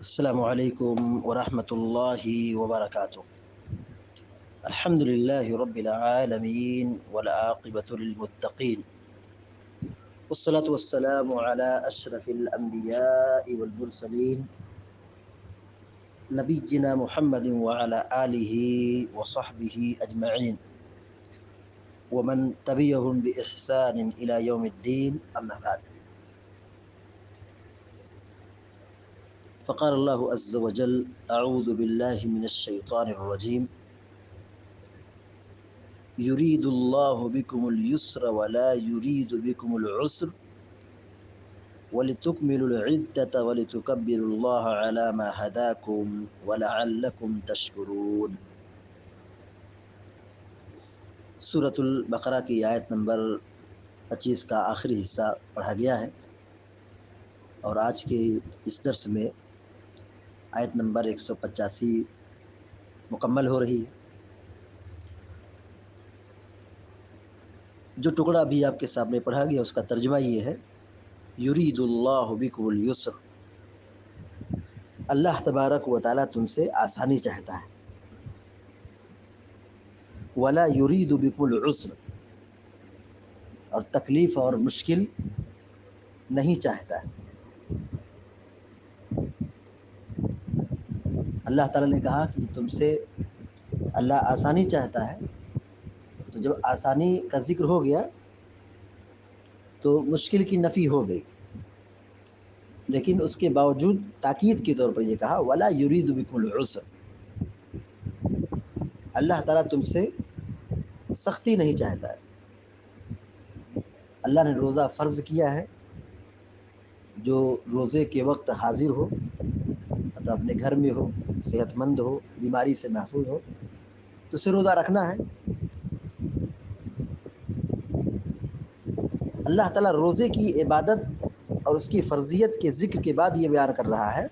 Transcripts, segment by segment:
السلام عليكم ورحمة الله وبركاته. الحمد لله رب العالمين والعاقبة للمتقين، والصلاة والسلام على أشرف الأنبياء والمرسلين نبينا محمد وعلى آله وصحبه أجمعين ومن تبعهم بإحسان إلى يوم الدين، أما بعد. فقال الله عز وجل: أعوذ بالله من الشيطان الرجيم، يريد الله بكم اليسر ولا يريد بكم العسر ولتكملوا العدة ولتكبروا الله على ما هداكم ولعلكم تشكرون۔ سورۃ البقرہ کی آیت نمبر 25 کا آخری حصہ پڑھا گیا ہے، اور آج کے اس درس میں آیت نمبر 185 مکمل ہو رہی ہے۔ جو ٹکڑا بھی آپ کے سامنے پڑھا گیا اس کا ترجمہ یہ ہے: یرید اللہ بکم اليسر، اللہ تبارک و تعالیٰ تم سے آسانی چاہتا ہے، ولا یرید بکم العسر، اور تکلیف اور مشکل نہیں چاہتا ہے۔ اللہ تعالیٰ نے کہا کہ تم سے اللہ آسانی چاہتا ہے، تو جب آسانی کا ذکر ہو گیا تو مشکل کی نفی ہو گئی، لیکن اس کے باوجود تاکید کے طور پر یہ کہا ولا یرید بکم العسر، اللہ تعالیٰ تم سے سختی نہیں چاہتا ہے۔ اللہ نے روزہ فرض کیا ہے، جو روزے کے وقت حاضر ہو، مطلب اپنے گھر میں ہو، صحت مند ہو، بیماری سے محفوظ ہو، تو اسے روزہ رکھنا ہے۔ اللہ تعالیٰ روزے کی عبادت اور اس کی فرضیت کے ذکر کے بعد یہ بیان کر رہا ہے: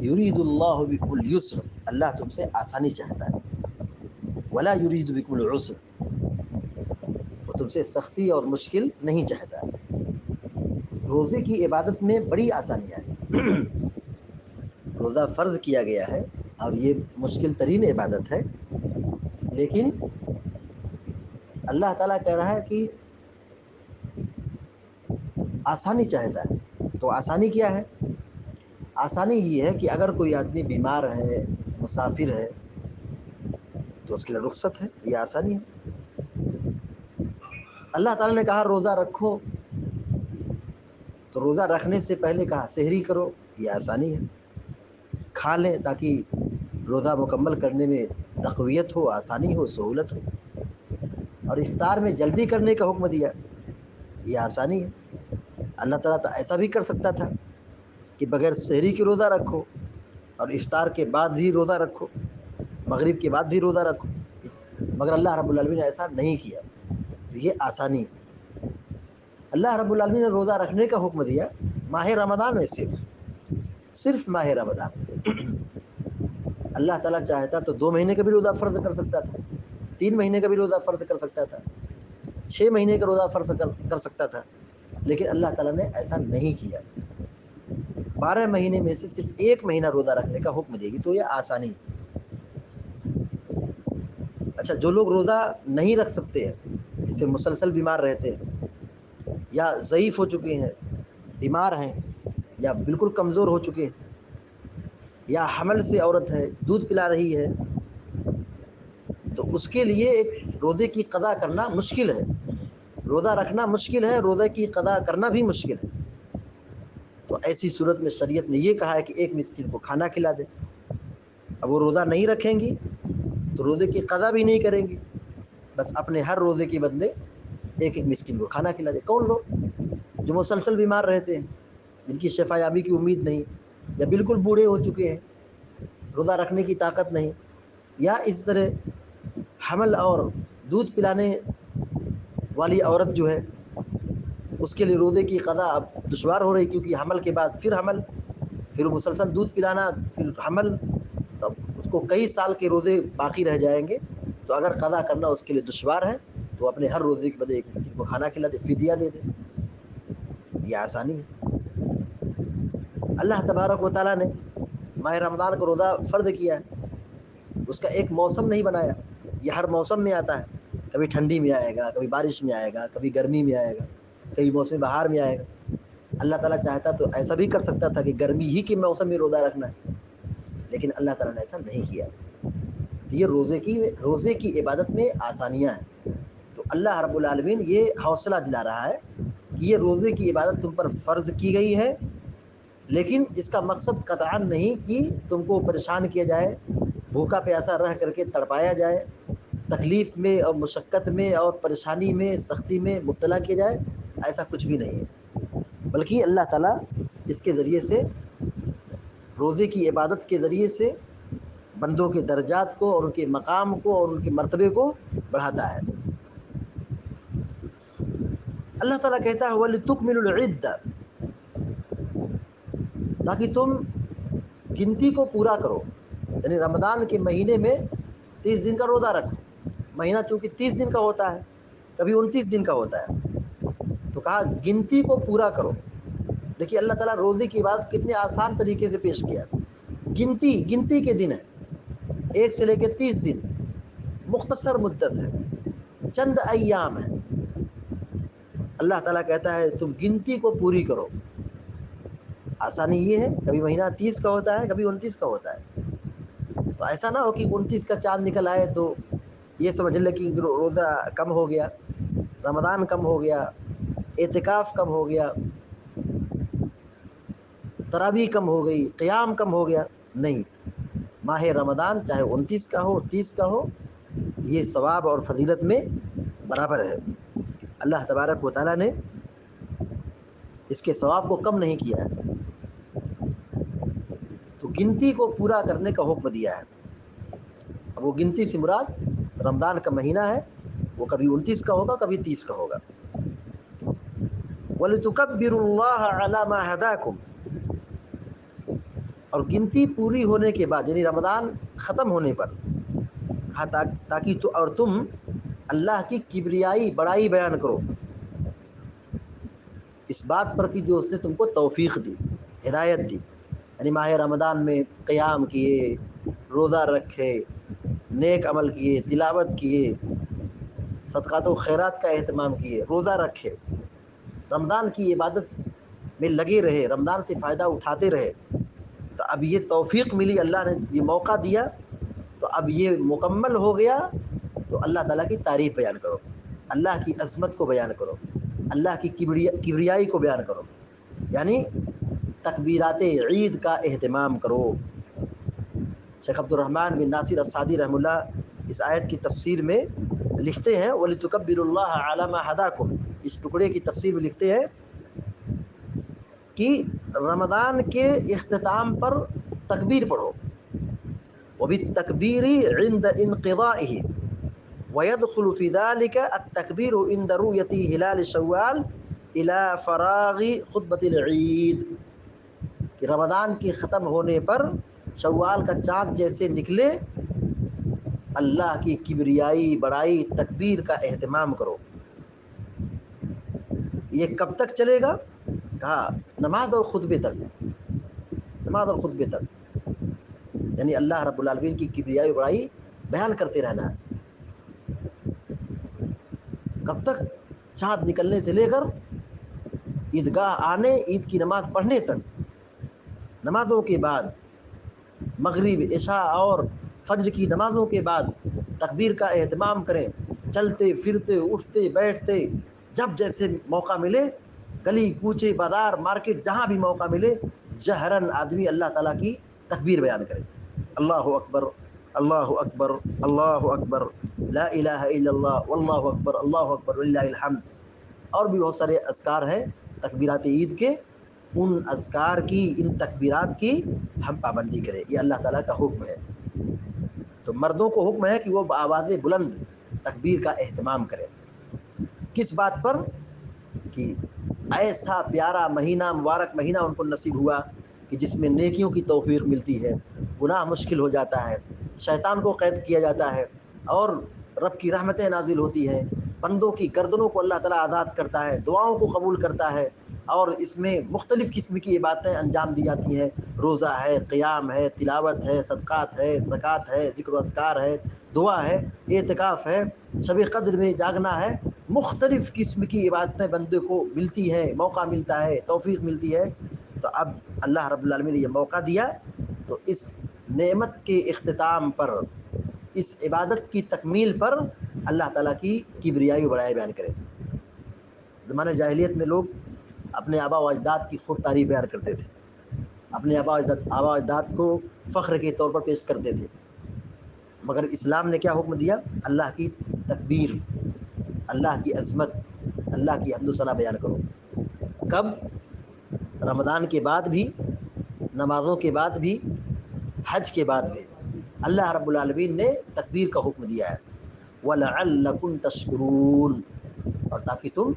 یرید اللہ بکم اليسر، اللہ تم سے آسانی چاہتا ہے، ولا یرید بکم العسر، وہ تم سے سختی اور مشکل نہیں چاہتا ہے۔ روزے کی عبادت میں بڑی آسانیاں ہیں۔ روزہ فرض کیا گیا ہے اور یہ مشکل ترین عبادت ہے، لیکن اللہ تعالیٰ کہہ رہا ہے کہ آسانی چاہتا ہے۔ تو آسانی کیا ہے؟ آسانی یہ ہے کہ اگر کوئی آدمی بیمار ہے، مسافر ہے، تو اس کے لیے رخصت ہے، یہ آسانی ہے۔ اللہ تعالیٰ نے کہا روزہ رکھو، تو روزہ رکھنے سے پہلے کہا سحری کرو، یہ آسانی ہے۔ کھا لیں تاکہ روزہ مکمل کرنے میں تقویت ہو، آسانی ہو، سہولت ہو۔ اور افطار میں جلدی کرنے کا حکم دیا، یہ آسانی ہے۔ اللہ تعالیٰ تو ایسا بھی کر سکتا تھا کہ بغیر سحری کے روزہ رکھو اور افطار کے بعد بھی روزہ رکھو، مغرب کے بعد بھی روزہ رکھو، مگر اللہ رب العالمین نے ایسا نہیں کیا، تو یہ آسانی ہے۔ اللہ رب العالمین نے روزہ رکھنے کا حکم دیا ماہ رمضان میں، صرف ماہ رمضان۔ اللہ تعالیٰ چاہتا تو 2 مہینے کا بھی روزہ فرض کر سکتا تھا، 3 مہینے کا بھی روزہ فرض کر سکتا تھا، 6 مہینے کا روزہ فرض کر سکتا تھا، لیکن اللہ تعالیٰ نے ایسا نہیں کیا۔ 12 مہینے میں سے صرف 1 مہینہ روزہ رکھنے کا حکم دے گی، تو یہ آسانی ہے۔ اچھا، جو لوگ روزہ نہیں رکھ سکتے ہیں، جس سے مسلسل بیمار رہتے ہیں، یا ضعیف ہو چکے ہیں، بیمار ہیں، یا بالکل کمزور ہو چکے ہیں، یا حمل سے عورت ہے، دودھ پلا رہی ہے، تو اس کے لیے ایک روزے کی قضا کرنا مشکل ہے۔ روزہ رکھنا مشکل ہے، روزے کی قضا کرنا بھی مشکل ہے۔ تو ایسی صورت میں شریعت نے یہ کہا ہے کہ ایک مسکین کو کھانا کھلا دے۔ اب وہ روزہ نہیں رکھیں گی تو روزے کی قضا بھی نہیں کریں گی، بس اپنے ہر روزے کے بدلے ایک مسکین کو کھانا کھلا دے۔ کون لوگ؟ جو مسلسل بیمار رہتے ہیں، جن کی شفا یابی کی امید نہیں، یا بالکل بوڑھے ہو چکے ہیں، روزہ رکھنے کی طاقت نہیں، یا اس طرح حمل اور دودھ پلانے والی عورت جو ہے، اس کے لیے روزے کی قضا اب دشوار ہو رہی، کیونکہ حمل کے بعد پھر حمل، پھر مسلسل دودھ پلانا، پھر حمل، تب اس کو کئی سال کے روزے باقی رہ جائیں گے۔ تو اگر قضا کرنا اس کے لیے دشوار ہے تو اپنے ہر روزے کے بدلے ایک مسکین کو کھانا کھلا دے، فدیہ دے دے، یہ آسانی ہے۔ اللہ تبارک و تعالیٰ نے ماہ رمضان کو روزہ فرض کیا ہے، اس کا ایک موسم نہیں بنایا، یہ ہر موسم میں آتا ہے، کبھی ٹھنڈی میں آئے گا، کبھی بارش میں آئے گا، کبھی گرمی میں آئے گا، کبھی موسم بہار میں آئے گا۔ اللہ تعالیٰ چاہتا تو ایسا بھی کر سکتا تھا کہ گرمی ہی کے موسم میں روزہ رکھنا ہے، لیکن اللہ تعالیٰ نے ایسا نہیں کیا۔ یہ روزے کی عبادت میں آسانیاں ہیں، تو اللہ رب العالمین یہ حوصلہ دلا رہا ہے کہ یہ روزے کی عبادت تم پر فرض کی گئی ہے، لیکن اس کا مقصد قطعاً نہیں کہ تم کو پریشان کیا جائے، بھوکا پیاسا رہ کر کے تڑپایا جائے، تکلیف میں اور مشقت میں اور پریشانی میں سختی میں مبتلا کیا جائے، ایسا کچھ بھی نہیں ہے، بلکہ اللہ تعالیٰ اس کے ذریعے سے، روزے کی عبادت کے ذریعے سے بندوں کے درجات کو اور ان کے مقام کو اور ان کے مرتبے کو بڑھاتا ہے۔ اللہ تعالیٰ کہتا ہے وَلِتُكْمِلُوا الْعِدَّةَ، تاکہ تم گنتی کو پورا کرو، یعنی رمضان کے مہینے میں 30 دن کا روزہ رکھو، مہینہ چونکہ 30 دن کا ہوتا ہے، کبھی 29 دن کا ہوتا ہے، تو کہا گنتی کو پورا کرو۔ دیکھیے اللہ تعالیٰ روزے کی بات کتنے آسان طریقے سے پیش کیا، گنتی کے دن ہے، 1 سے لے کے 30 دن، مختصر مدت ہے، چند ایام ہے۔ اللہ تعالیٰ کہتا ہے تم گنتی کو پوری کرو۔ آسانی یہ ہے، کبھی مہینہ 30 کا ہوتا ہے، کبھی 29 کا ہوتا ہے، تو ایسا نہ ہو کہ 29 کا چاند نکل آئے تو یہ سمجھ لے کہ روزہ کم ہو گیا، رمضان کم ہو گیا، اعتکاف کم ہو گیا، تراویح کم ہو گئی، قیام کم ہو گیا۔ نہیں، ماہ رمضان چاہے 29 کا ہو، 30 کا ہو، یہ ثواب اور فضیلت میں برابر ہے۔ اللہ تبارک و تعالیٰ نے اس کے ثواب کو کم نہیں کیا ہے، تو گنتی کو پورا کرنے کا حکم دیا ہے۔ اب وہ گنتی سے مراد رمضان کا مہینہ ہے، وہ کبھی 29 کا ہوگا، کبھی 30 کا ہوگا۔ وَلِتُكَبِّرُوا اللَّهَ عَلَى مَا هَدَاكُمْ، اور گنتی پوری ہونے کے بعد یعنی رمضان ختم ہونے پر، تاکہ تو اور تم اللہ کی کبریائی بڑائی بیان کرو، اس بات پر کہ جو اس نے تم کو توفیق دی، ہدایت دی، یعنی ماہ رمضان میں قیام کیے، روزہ رکھے، نیک عمل کیے، تلاوت کیے، صدقات و خیرات کا اہتمام کیے، روزہ رکھے، رمضان کی عبادت میں لگے رہے، رمضان سے فائدہ اٹھاتے رہے، تو اب یہ توفیق ملی، اللہ نے یہ موقع دیا، تو اب یہ مکمل ہو گیا، تو اللہ تعالیٰ کی تعریف بیان کرو، اللہ کی عظمت کو بیان کرو، اللہ کی کبریائی کو بیان کرو، یعنی تکبیرات عید کا اہتمام کرو۔ شیخ عبد الرحمن بن ناصر السعدی رحمہ اللہ اس آیت کی تفسیر میں لکھتے ہیں وَلِتُكَبِّرُوا اللَّهَ عَلَى مَا هَدَاكُمْ، اس ٹکڑے کی تفسیر میں لکھتے ہیں کہ رمضان کے اختتام پر تکبیر پڑھو، وَبِالتَّكْبِيرِ عِنْدَ انْقِضَائِهِ، وَيَدْخُلُ فِي ذَلِكَ التَّكْبِيرُ عِنْدَ رُؤْيَةِ هِلَالِ شَوَّالَ إِلَى فَرَاغِ خُطْبَةِ الْعِيدِ، کہ رمضان کے ختم ہونے پر شوال کا چاند جیسے نکلے، اللہ کی کبریائی بڑائی تکبیر کا اہتمام کرو۔ یہ کب تک چلے گا؟ کہا نماز اور خطبے تک، نماز اور خطبے تک، یعنی اللہ رب العالمین کی کبریائی بڑائی بیان کرتے رہنا ہے۔ کب تک؟ چاند نکلنے سے لے کر عیدگاہ آنے، عید کی نماز پڑھنے تک، نمازوں کے بعد، مغرب، عشاء اور فجر کی نمازوں کے بعد تکبیر کا اہتمام کریں، چلتے پھرتے، اٹھتے بیٹھتے، جب جیسے موقع ملے، گلی کوچے بازار مارکیٹ جہاں بھی موقع ملے، جہرن آدمی اللہ تعالیٰ کی تکبیر بیان کرے، اللہ اکبر، اللہ اکبر، اللہ اکبر، لا الہ الا اللہ، واللہ اکبر، اللہ اکبر وللہ الحمد، اور بھی بہت سارے اذکار ہیں تکبیرات عید کے، ان اذکار کی، ان تکبیرات کی ہم پابندی کریں، یہ اللہ تعالیٰ کا حکم ہے۔ تو مردوں کو حکم ہے کہ وہ بآواز بلند تکبیر کا اہتمام کریں، کس بات پر؟ کہ ایسا پیارا مہینہ، مبارک مہینہ ان کو نصیب ہوا کہ جس میں نیکیوں کی توفیق ملتی ہے، گناہ مشکل ہو جاتا ہے، شیطان کو قید کیا جاتا ہے، اور رب کی رحمتیں نازل ہوتی ہیں، بندوں کی گردنوں کو اللہ تعالیٰ آزاد کرتا ہے، دعاؤں کو قبول کرتا ہے، اور اس میں مختلف قسم کی عبادتیں انجام دی جاتی ہیں، روزہ ہے، قیام ہے، تلاوت ہے، صدقات ہے، زکوٰۃ ہے، ذکر و اذکار ہے، دعا ہے، اعتکاف ہے، شب قدر میں جاگنا ہے، مختلف قسم کی عبادتیں بندے کو ملتی ہیں، موقع ملتا ہے، توفیق ملتی ہے۔ تو اب اللہ رب العالمین نے یہ موقع دیا، تو اس نعمت کے اختتام پر، اس عبادت کی تکمیل پر اللہ تعالیٰ کی کبریائی و بڑائی بیان کریں۔ زمانہ جاہلیت میں لوگ اپنے آبا و اجداد کی خوب تعریف بیان کرتے تھے، اپنے آبا و اجداد کو فخر کے طور پر پیش کرتے تھے، مگر اسلام نے کیا حکم دیا؟ اللہ کی تکبیر، اللہ کی عظمت، اللہ کی حمد و ثنا بیان کرو۔ کب؟ رمضان کے بعد بھی، نمازوں کے بعد بھی، حج کے بعد بھی اللہ رب العالمین نے تکبیر کا حکم دیا ہے، وَلَعَلَّكُمْ تَشْكُرُونَ، اور تاکہ تم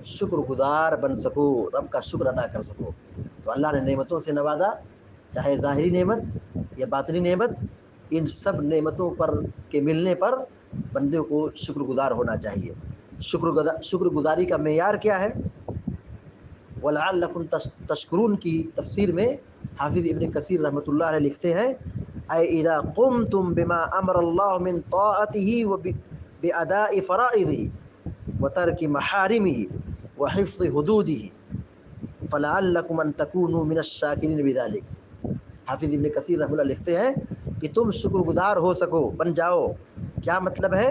شکر گزار بن سکو، رب کا شکر ادا کر سکو۔ تو اللہ نے نعمتوں سے نوازا، چاہے ظاہری نعمت یا باطنی نعمت، ان سب نعمتوں پر کے ملنے پر بندے کو شکر گزار ہونا چاہیے۔ شکر گزاری کا معیار کیا ہے؟ وَلَعَلَّكُمْ تَشْكُرُونَ کی تفسیر میں حافظ ابن کثیر رحمۃ اللہ علیہ لکھتے ہیں، اَيْ اِذَا قُمْتُمْ بِمَا أَمَرَ اللَّهُ مِنْ طَاعَتِهِ وَبِأَدَاءِ فَرَائِضِهِ وَتَرْكِ مَحَارِمِهِ وَحِفْظِ حُدُودِهِ فَلَعَلَّكُمْ أَن تَكُونُوا مِنَ الشَّاكِرِينَ بِذَلِكَ۔ حافظ ابن کثیر رحمۃ اللہ لکھتے ہیں کہ تم شکر گزار ہو سکو، بن جاؤ۔ کیا مطلب ہے؟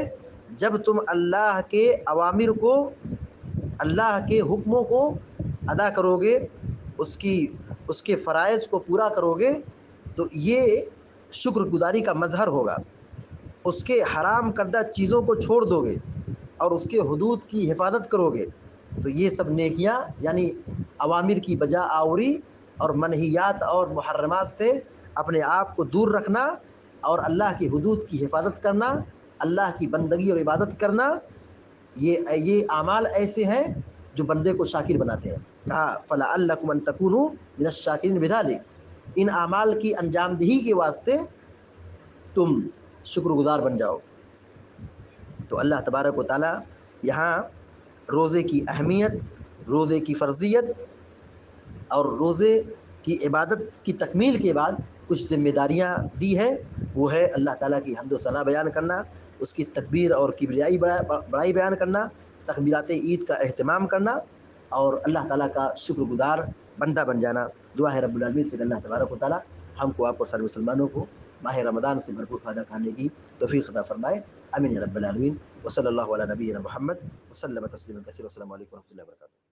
جب تم اللہ کے اوامر کو، اللہ کے حکموں کو ادا کرو گے، اس کے فرائض کو پورا کرو گے، تو یہ شکر گزاری کا مظہر ہوگا۔ اس کے حرام کردہ چیزوں کو چھوڑ دو گے اور اس کے حدود کی حفاظت کرو گے، تو یہ سب نیکیاں، یعنی اوامر کی بجا آوری اور منہیات اور محرمات سے اپنے آپ کو دور رکھنا، اور اللہ کی حدود کی حفاظت کرنا، اللہ کی بندگی اور عبادت کرنا، یہ اعمال ایسے ہیں جو بندے کو شاکر بناتے ہیں۔ کہا فَلَعَلَّكُمْ أَن تَكُونُوا مِنَ الشَّاكِرِينَ بِذَلِكَ، ان اعمال کی انجام دہی کے واسطے تم شکر گزار بن جاؤ۔ تو اللہ تبارک و تعالیٰ یہاں روزے کی اہمیت، روزے کی فرضیت اور روزے کی عبادت کی تکمیل کے بعد کچھ ذمہ داریاں دی ہے، وہ ہے اللہ تعالیٰ کی حمد و ثنا بیان کرنا، اس کی تکبیر اور کبریائی بڑائی بیان کرنا، تکبیرات عید کا اہتمام کرنا، اور اللہ تعالیٰ کا شکر گزار بندہ بن جانا۔ دعا ہے رب العالمین سے کہ اللہ تبارک و تعالیٰ ہم کو، آپ کو، سارے مسلمانوں کو ماہ رمضان سے بھرپور فائدہ اٹھانے کی توفیق عطا فرمائے، آمین یا رب العالمین۔ وصلی اللہ علی نبینا محمد وسلم تسلیما کثیرا۔ السلام علیکم و رحمۃ اللہ وبرکاتہ۔